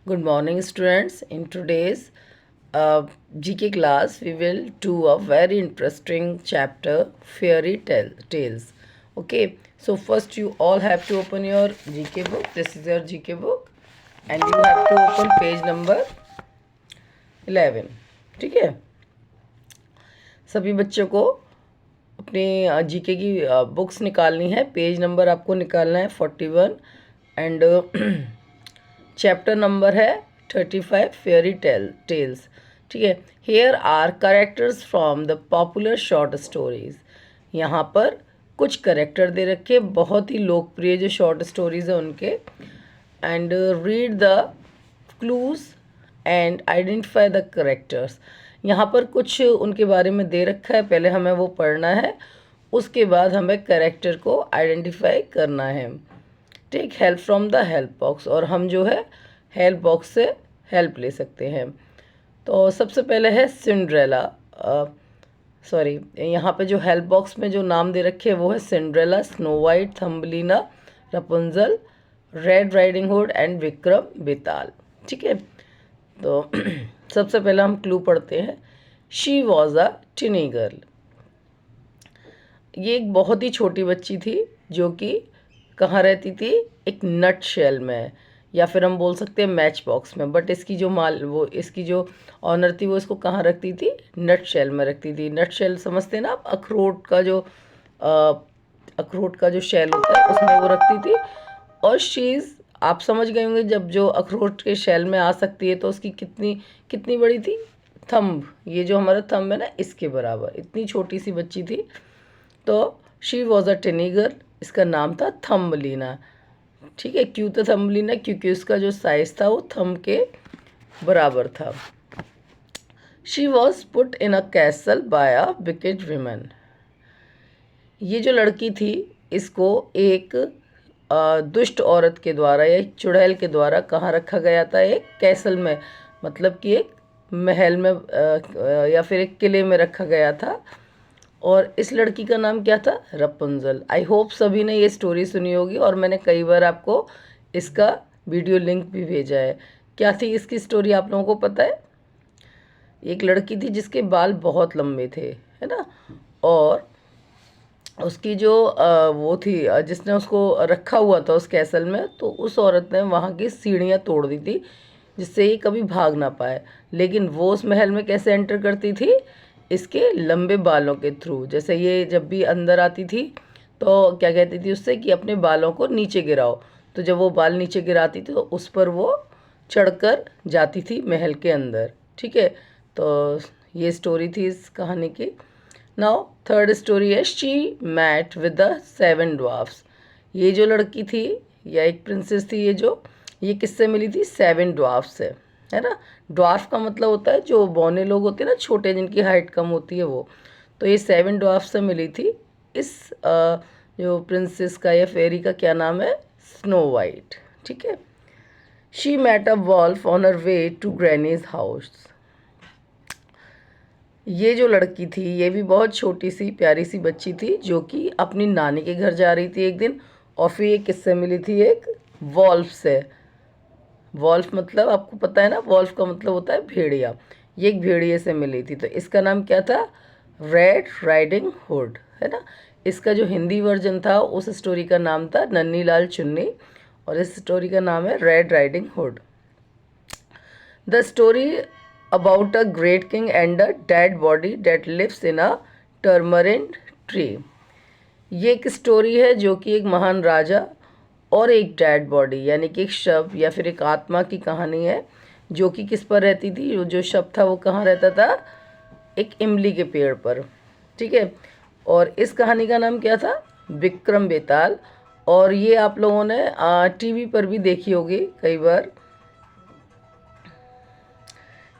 Good morning, students. In today's GK class, we will do a very interesting chapter, tales. Okay, so first you all have to open your GK book. This is your GK book, and you have to open page number 11. ठीक है, सभी बच्चों को अपने GK की books निकालनी है. Page number आपको निकालना है 41 एंड चैप्टर नंबर है 35 फेयरी टेल्स. ठीक है. Here are characters from the popular short stories. यहाँ पर कुछ करेक्टर दे रखे, बहुत ही लोकप्रिय जो शॉर्ट स्टोरीज है उनके. And read the clues and identify the characters. यहाँ पर कुछ उनके बारे में दे रखा है, पहले हमें वो पढ़ना है, उसके बाद हमें करेक्टर को आइडेंटिफाई करना है. Take help from the help box. और हम जो है हेल्प बॉक्स से हेल्प ले सकते हैं. तो सबसे पहले है सिंड्रेला. सॉरी, यहाँ पे जो हेल्प बॉक्स में जो नाम दे रखे हैं वो है Cinderella, Snow White, Thumbelina, Rapunzel, Red Riding Hood and Vikram Betal. ठीक है. तो सबसे पहले हम क्लू पढ़ते हैं. She was a tiny girl. ये एक बहुत ही छोटी बच्ची थी जो कि कहाँ रहती थी, एक नट शेल में, या फिर हम बोल सकते हैं मैच बॉक्स में. बट इसकी जो ऑनर थी वो इसको कहाँ रखती थी, नट शेल में रखती थी. नट शेल समझते हैं ना आप, अखरोट का जो शेल होता है उसमें वो रखती थी. और शीज़, आप समझ गए होंगे, जब जो अखरोट के शेल में आ सकती है तो उसकी कितनी कितनी बड़ी थी, थंब. ये जो हमारा थंब है ना, इसके बराबर इतनी छोटी सी बच्ची थी. तो she was a tiny girl. इसका नाम था थम्बलीना. ठीक है. क्यों था थम्बलीना? क्योंकि उसका जो साइज था वो थंब के बराबर था. She was put in a castle by a wicked women. ये जो लड़की थी इसको एक दुष्ट औरत के द्वारा या एक चुड़ैल के द्वारा कहाँ रखा गया था, एक कैसल में, मतलब कि एक महल में या फिर एक किले में रखा गया था. और इस लड़की का नाम क्या था, रपुंजल. आई होप सभी ने ये स्टोरी सुनी होगी और मैंने कई बार आपको इसका वीडियो लिंक भी भेजा है. क्या थी इसकी स्टोरी, आप लोगों को पता है? एक लड़की थी जिसके बाल बहुत लंबे थे, है ना. और उसकी जो वो थी, जिसने उसको रखा हुआ था उस कैसल में, तो उस औरत ने वहाँ की सीढ़ियाँ तोड़ दी थी जिससे ये कभी भाग ना पाए. लेकिन वो उस महल में कैसे एंटर करती थी, इसके लंबे बालों के थ्रू. जैसे ये जब भी अंदर आती थी तो क्या कहती थी उससे कि अपने बालों को नीचे गिराओ. तो जब वो बाल नीचे गिराती थी तो उस पर वो चढ़कर जाती थी महल के अंदर. ठीक है. तो ये स्टोरी थी इस कहानी की. नाउ थर्ड स्टोरी है she met with the 7 dwarfs. ये जो लड़की थी या एक प्रिंसेस थी, ये किससे मिली थी, 7 ड्वार्फ से, है ना. ड्वार्फ का मतलब होता है जो बौने लोग होते हैं ना, छोटे, जिनकी हाइट कम होती है वो. तो ये 7 ड्वार्फ से मिली थी. इस जो प्रिंसेस का या फेरी का क्या नाम है, स्नो वाइट. ठीक है. She met a wolf on her way to granny's house. ये जो लड़की थी ये भी बहुत छोटी सी प्यारी सी बच्ची थी जो कि अपनी नानी के घर जा रही थी एक दिन. और फिर ये किससे मिली थी, एक वॉल्फ से. वॉल्फ मतलब आपको पता है ना, वॉल्फ का मतलब होता है भेड़िया. ये एक भेड़िए से मिली थी. तो इसका नाम क्या था, रेड राइडिंग हुड, है ना. इसका जो हिंदी वर्जन था उस स्टोरी का नाम था नन्ही लाल चुन्नी, और इस स्टोरी का नाम है red Riding hood. The story about a great king and a dead body that lives in a tamarind tree. ये एक स्टोरी है जो कि एक महान राजा और एक डेड बॉडी यानी कि एक शव या फिर एक आत्मा की कहानी है जो कि किस पर रहती थी. जो शव था वो कहाँ रहता था, एक इमली के पेड़ पर. ठीक है. और इस कहानी का नाम क्या था, विक्रम बेताल. और ये आप लोगों ने टीवी पर भी देखी होगी कई बार.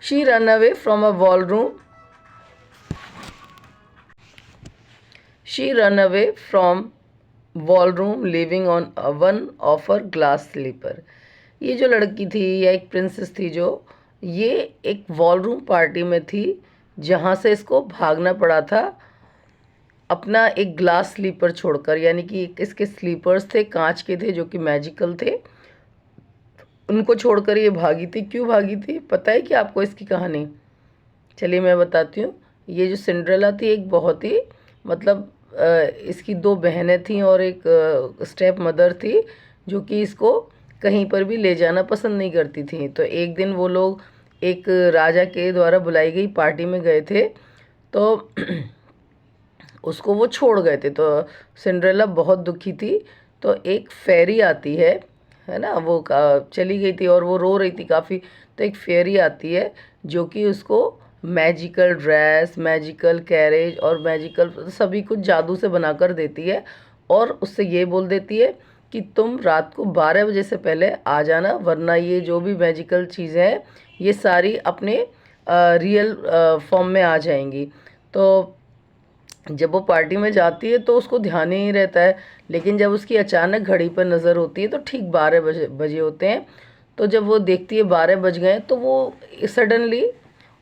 She ran away from a ballroom. She ran away from ballroom living on one of her glass slipper. ये जो लड़की थी या एक प्रिंसेस थी जो ये एक वॉलरूम पार्टी में थी जहाँ से इसको भागना पड़ा था अपना एक ग्लास स्लीपर छोड़कर. यानी कि इसके स्लीपर्स थे, कांच के थे जो कि मैजिकल थे. उनको छोड़कर ये भागी थी। क्यों भागी थी पता है कि आपको इसकी कहानी? चलिए मैं बताती हूँ। ये जो सिंड्रेला थी एक बहुत ही मतलब इसकी दो बहनें थीं और एक स्टेप मदर थी जो कि इसको कहीं पर भी ले जाना पसंद नहीं करती थी। तो एक दिन वो लोग एक राजा के द्वारा बुलाई गई पार्टी में गए थे, तो उसको वो छोड़ गए थे। तो सिंड्रेला बहुत दुखी थी। तो एक फेरी आती है ना, वो चली गई थी और वो रो रही थी काफ़ी। तो एक फेरी आती है जो कि उसको मैजिकल ड्रेस, मैजिकल कैरेज और मैजिकल सभी कुछ जादू से बनाकर देती है और उससे ये बोल देती है कि तुम रात को 12 बजे से पहले आ जाना, वरना ये जो भी मैजिकल चीज़ें हैं ये सारी अपने रियल फॉर्म में आ जाएंगी। तो जब वो पार्टी में जाती है तो उसको ध्यान ही नहीं रहता है, लेकिन जब उसकी अचानक घड़ी पर नज़र होती है तो ठीक 12 बजे होते हैं। तो जब वो देखती है 12 बज गए तो वो सडनली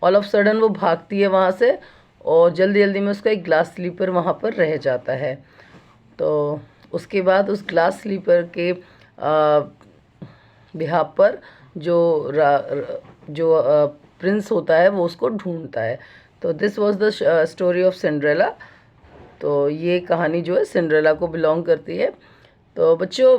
ऑल ऑफ सडन वो भागती है वहाँ से और जल्दी जल्दी में उसका एक ग्लास स्लीपर वहाँ पर रह जाता है। तो उसके बाद उस ग्लास स्लीपर के बिहाफ पर जो प्रिंस होता है वो उसको ढूंढता है। तो this was the story of Cinderella. तो ये कहानी जो है सिंड्रेला को बिलोंग करती है। तो बच्चों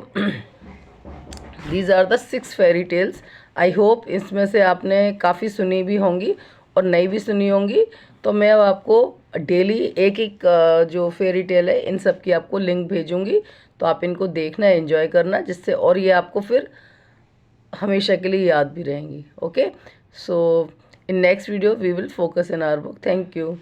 these are the 6 fairy tales. I hope इसमें से आपने काफ़ी सुनी भी होंगी और नई भी सुनी होंगी। तो मैं अब आपको डेली एक एक जो फेरी टेल है इन सब की आपको लिंक भेजूंगी। तो आप इनको देखना, एंजॉय करना, जिससे और ये आपको फिर हमेशा के लिए याद भी रहेंगी। Okay, so in next video we will focus in our book. Thank you.